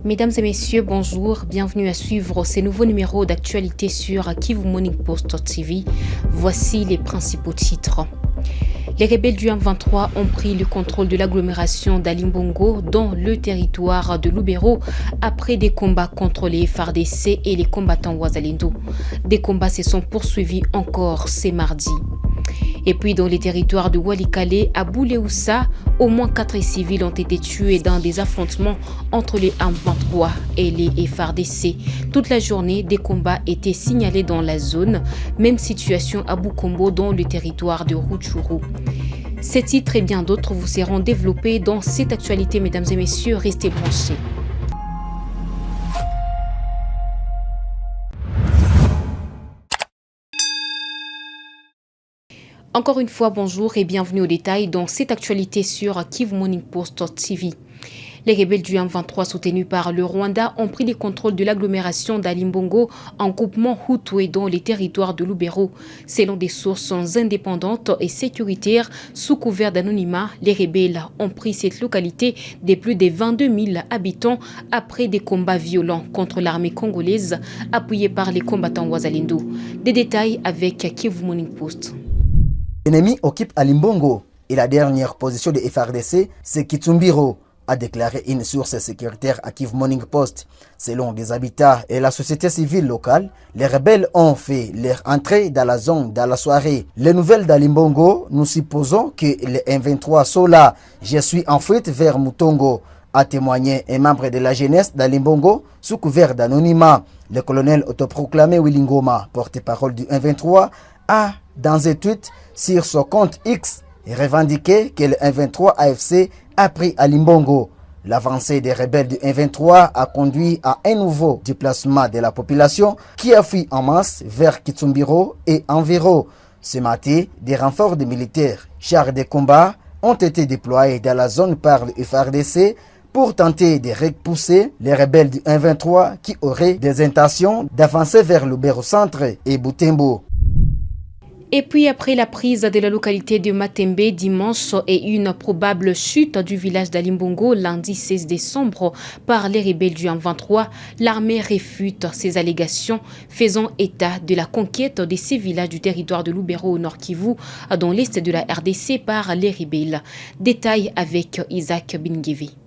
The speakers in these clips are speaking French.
Mesdames et messieurs, bonjour, bienvenue à suivre ces nouveaux numéros d'actualité sur Kivu Morning Post TV. Voici les principaux titres. Les rebelles du M23 ont pris le contrôle de l'agglomération d'Alimbongo dans le territoire de Lubero après des combats contre les FARDC et les combattants Wazalendo. Des combats se sont poursuivis encore ce mardi. Et puis dans les territoires de Walikale, à Boulé-Oussa, au moins 4 civils ont été tués dans des affrontements entre les M23 et les FARDC. Toute la journée, des combats étaient signalés dans la zone. Même situation à Bukombo dans le territoire de Rutshuru. Ces titres et bien d'autres vous seront développés dans cette actualité, mesdames et messieurs. Restez branchés. Encore une fois, bonjour et bienvenue aux détails dans cette actualité sur Kivu Morning Post TV. Les rebelles du M23 soutenus par le Rwanda ont pris le contrôle de l'agglomération d'Alimbongo en groupement Hutu dans les territoires de Lubero. Selon des sources indépendantes et sécuritaires, sous couvert d'anonymat, les rebelles ont pris cette localité de plus de 22 000 habitants après des combats violents contre l'armée congolaise appuyée par les combattants Wazalendo. Des détails avec Kivu Morning Post. L'ennemi occupe Alimbongo et la dernière position de FARDC, c'est Kitsumbiro, a déclaré une source sécuritaire à Kivu Morning Post. Selon des habitants et la société civile locale, les rebelles ont fait leur entrée dans la zone dans la soirée. Les nouvelles d'Alimbongo, nous supposons que les M23 sont là. Je suis en fuite vers Mutongo, a témoigné un membre de la jeunesse d'Alimbongo sous couvert d'anonymat. Le colonel autoproclamé Willingoma, porte-parole du M23, a, dans un tweet sur son compte X, revendiqué que le M23 AFC a pris Alimbongo. L'avancée des rebelles du M23 a conduit à un nouveau déplacement de la population qui a fui en masse vers Kitsumbiro et environ. Ce matin, des renforts de militaires, chars de combat, ont été déployés dans la zone par le FARDC pour tenter de repousser les rebelles du M23 qui auraient des intentions d'avancer vers le Lubero Centre et Butembo. Et puis après la prise de la localité de Matembe dimanche et une probable chute du village d'Alimbongo lundi 16 décembre par les rebelles du M23, l'armée réfute ces allégations, faisant état de la conquête de ces villages du territoire de Lubero au Nord Kivu, dans l'est de la RDC par les rebelles. Détail avec Isaac Binguevi.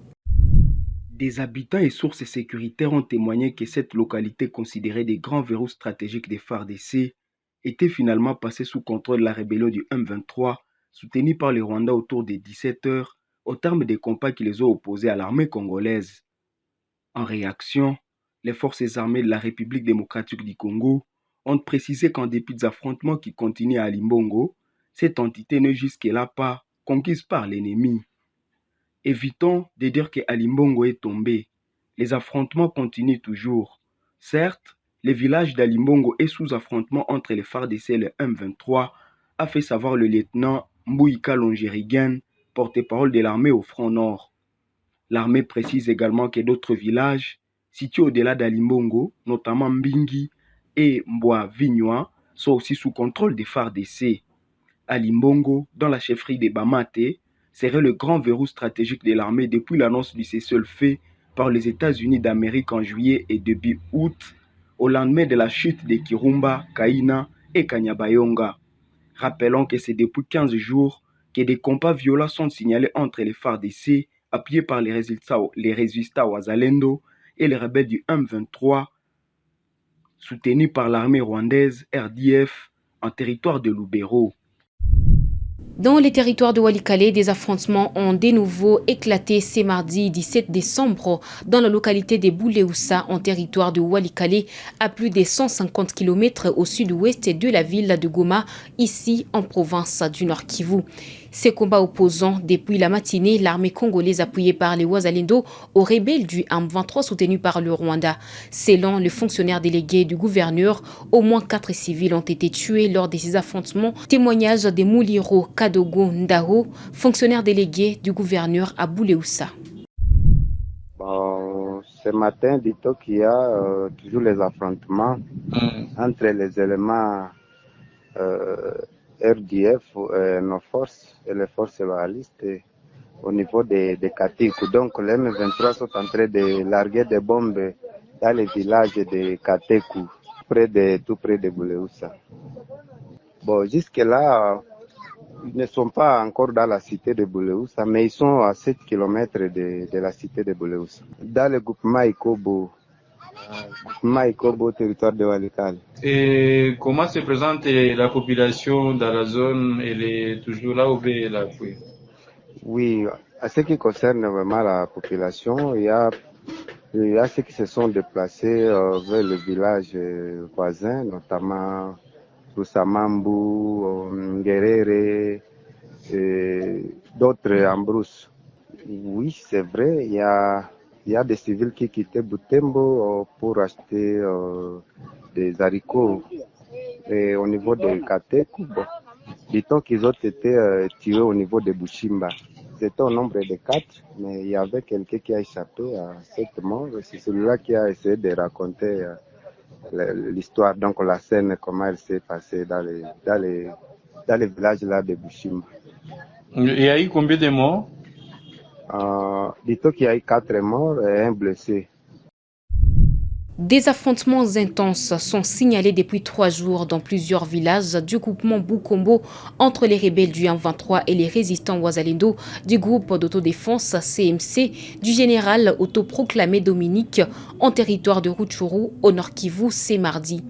Des habitants et sources sécuritaires ont témoigné que cette localité considérée des grands verrous stratégiques des FARDC était finalement passée sous contrôle de la rébellion du M23, soutenue par les Rwandais autour des 17 heures, au terme des combats qui les ont opposés à l'armée congolaise. En réaction, les forces armées de la République démocratique du Congo ont précisé qu'en dépit des affrontements qui continuent à Alimbongo, cette entité n'est jusque-là pas conquise par l'ennemi. Évitons de dire que Alimbongo est tombé. Les affrontements continuent toujours. Certes, le village d'Alimbongo est sous affrontement entre les FARDC et le M23, a fait savoir le lieutenant Mbouika Longerigen, porte-parole de l'armée au front nord. L'armée précise également que d'autres villages, situés au-delà d'Alimbongo, notamment Mbingi et Mbwa-Vignois, sont aussi sous contrôle des FARDC. Alimbongo, dans la chefferie de Bamate, serait le grand verrou stratégique de l'armée depuis l'annonce du cessez-le-feu par les États-Unis d'Amérique en juillet et début août, au lendemain de la chute de Kirumba, Kaina et Kanyabayonga. Rappelons que c'est depuis 15 jours que des combats violents sont signalés entre les FARDC, appuyés par les résistants Wazalendo et les rebelles du M23, soutenus par l'armée rwandaise RDF en territoire de Lubero. Dans les territoires de Walikale, des affrontements ont de nouveau éclaté ce mardi 17 décembre dans la localité de Boulé-Oussa, en territoire de Walikale, à plus de 150 km au sud-ouest de la ville de Goma, ici en province du Nord Kivu. Ces combats opposants, depuis la matinée, l'armée congolaise appuyée par les Wazalendo aux rebelles du M23 soutenus par le Rwanda. Selon le fonctionnaire délégué du gouverneur, au moins 4 civils ont été tués lors de ces affrontements. Témoignage de Mouliro Kadogo Ndao, fonctionnaire délégué du gouverneur à Boulé-Oussa. Ce matin, dit-on qu'il y a toujours les affrontements entre les éléments RDF, nos forces et les forces loyalistes au niveau de Katekou. Donc les M23 sont en train de larguer des bombes dans les villages de Katekou, tout près de Bouléoussa. Bon, jusque-là, ils ne sont pas encore dans la cité de Bouléoussa, mais ils sont à 7 km de la cité de Bouléoussa. Dans le groupement Ikobo, territoire de Walikale. Et comment se présente la population dans la zone? Elle est toujours là ou elle a fui? Oui, à ce qui concerne vraiment la population, il y a ceux qui se sont déplacés vers le village voisin, notamment Roussamambou, Ngerere, d'autres en brousse. Oui, c'est vrai, il y a des civils qui quittaient Butembo pour acheter des haricots. Et au niveau de Katekou, bon, dit-on qu'ils ont été tués au niveau de Bushimba. C'était au nombre de 4, mais il y avait quelqu'un qui a échappé à cette mort. C'est celui-là qui a essayé de raconter l'histoire, donc la scène, comment elle s'est passée dans les villages là de Bushimba. Il y a eu combien de morts? Dit-on qu'il y a eu 4 morts et 1 blessé. Des affrontements intenses sont signalés depuis 3 jours dans plusieurs villages du groupement Bukombo entre les rebelles du M23 et les résistants Wazalendo du groupe d'autodéfense CMC du général autoproclamé Dominique en territoire de Rutshuru au Nord Kivu ce mardi.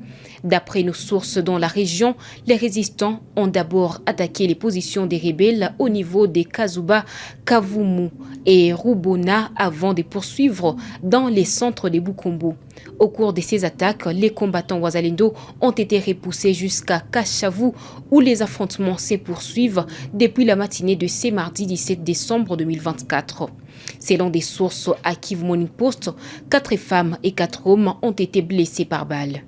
D'après nos sources dans la région, les résistants ont d'abord attaqué les positions des rebelles au niveau des Kazuba, Kavumu et Rubona avant de poursuivre dans les centres des Bukombo. Au cours de ces attaques, les combattants Wazalendo ont été repoussés jusqu'à Kashavu où les affrontements se poursuivent depuis la matinée de ce mardi 17 décembre 2024. Selon des sources à Kivu Morning Post, 4 femmes et 4 hommes ont été blessés par balles.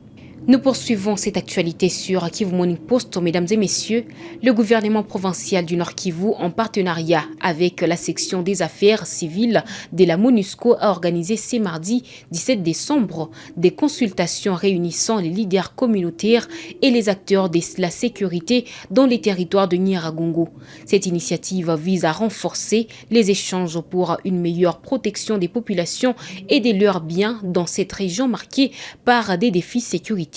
Nous poursuivons cette actualité sur Kivu Morning Post. Mesdames et messieurs, le gouvernement provincial du Nord Kivu, en partenariat avec la section des affaires civiles de la MONUSCO, a organisé ce mardi 17 décembre des consultations réunissant les leaders communautaires et les acteurs de la sécurité dans les territoires de Nyiragongo. Cette initiative vise à renforcer les échanges pour une meilleure protection des populations et de leurs biens dans cette région marquée par des défis sécuritaires.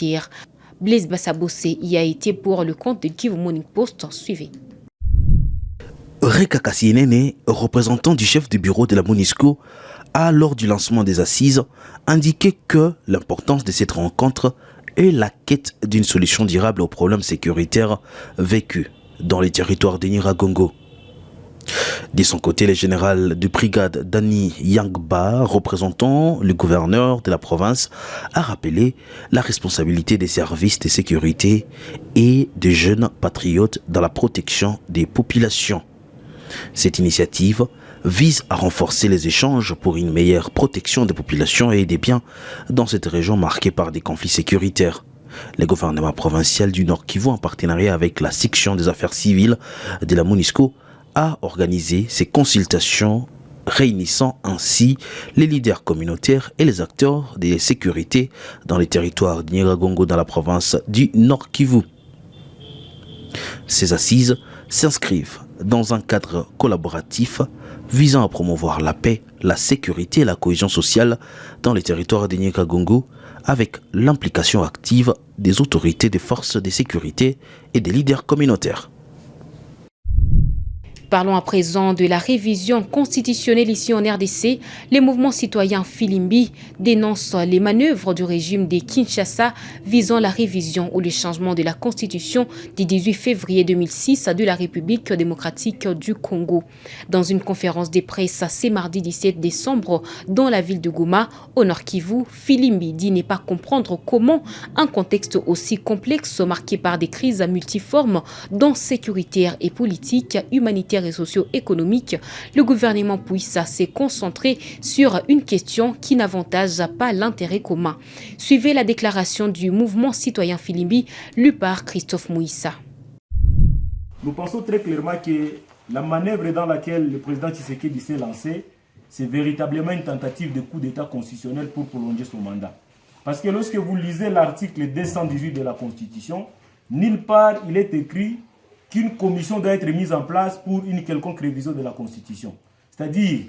Blaise Bassabossé y a été pour le compte de Kivu Morning Post. Suivez. Reka Kassienene, représentant du chef du bureau de la MONUSCO, a lors du lancement des assises indiqué que l'importance de cette rencontre est la quête d'une solution durable aux problèmes sécuritaires vécus dans les territoires de Nyiragongo. De son côté, le général de brigade Dani Yangba, représentant le gouverneur de la province, a rappelé la responsabilité des services de sécurité et des jeunes patriotes dans la protection des populations. Cette initiative vise à renforcer les échanges pour une meilleure protection des populations et des biens dans cette région marquée par des conflits sécuritaires. Le gouvernement provincial du Nord Kivu, en partenariat avec la section des affaires civiles de la MONUSCO, a organisé ces consultations réunissant ainsi les leaders communautaires et les acteurs de sécurité dans les territoires de Nyiragongo dans la province du Nord Kivu. Ces assises s'inscrivent dans un cadre collaboratif visant à promouvoir la paix, la sécurité et la cohésion sociale dans les territoires de Nyiragongo avec l'implication active des autorités des forces de sécurité et des leaders communautaires. Parlons à présent de la révision constitutionnelle ici en RDC. Les mouvements citoyens Filimbi dénoncent les manœuvres du régime de Kinshasa visant la révision ou le changement de la constitution du 18 février 2006 de la République démocratique du Congo. Dans une conférence de presse ce mardi 17 décembre dans la ville de Goma, au Nord Kivu, Filimbi dit ne pas comprendre comment un contexte aussi complexe marqué par des crises multiformes dont sécuritaires et politiques, humanitaires et socio-économiques, le gouvernement puisse se concentrer sur une question qui n'avantage pas l'intérêt commun. Suivez la déclaration du mouvement citoyen Filimbi, lue par Christophe Mouissa. Nous pensons très clairement que la manœuvre dans laquelle le président Tshisekedi s'est lancé, c'est véritablement une tentative de coup d'État constitutionnel pour prolonger son mandat. Parce que lorsque vous lisez l'article 218 de la Constitution, nulle part il est écrit qu'une commission doit être mise en place pour une quelconque révision de la Constitution. c'est-à-dire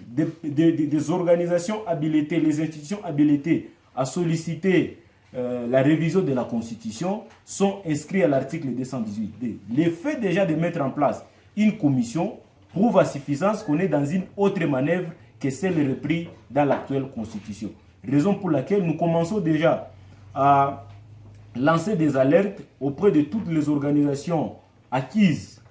des organisations habilitées, les institutions habilitées à solliciter la révision de la Constitution sont inscrits à l'article 218D. Le fait déjà de mettre en place une commission prouve à suffisance qu'on est dans une autre manœuvre que celle reprise dans l'actuelle Constitution. Raison pour laquelle nous commençons déjà à lancer des alertes auprès de toutes les organisations acquises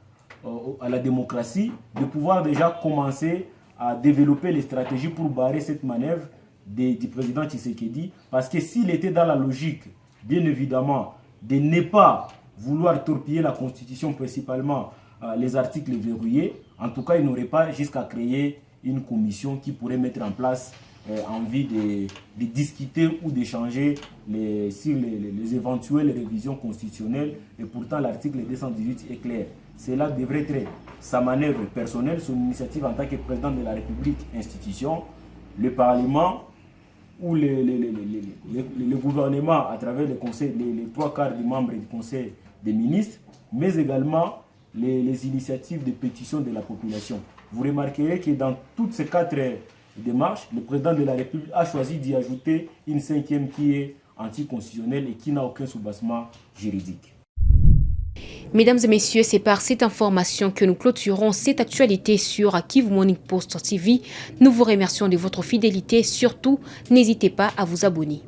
à la démocratie, de pouvoir déjà commencer à développer les stratégies pour barrer cette manœuvre du président Tshisekedi, parce que s'il était dans la logique, bien évidemment, de ne pas vouloir torpiller la Constitution, principalement les articles verrouillés, en tout cas, il n'aurait pas jusqu'à créer une commission qui pourrait mettre en place envie de discuter ou d'échanger sur les éventuelles révisions constitutionnelles. Et pourtant, l'article 218 est clair. Cela devrait être sa manœuvre personnelle, son initiative en tant que président de la République, institution, le Parlement ou le gouvernement à travers les 3/4 des membres du Conseil des ministres, mais également les initiatives de pétition de la population. Vous remarquerez que dans toutes ces 4 démarches, le président de la République a choisi d'y ajouter une 5e qui est anticonstitutionnelle et qui n'a aucun soubassement juridique. Mesdames et messieurs, c'est par cette information que nous clôturons cette actualité sur Kivu Morning Post TV. Nous vous remercions de votre fidélité. Surtout, n'hésitez pas à vous abonner.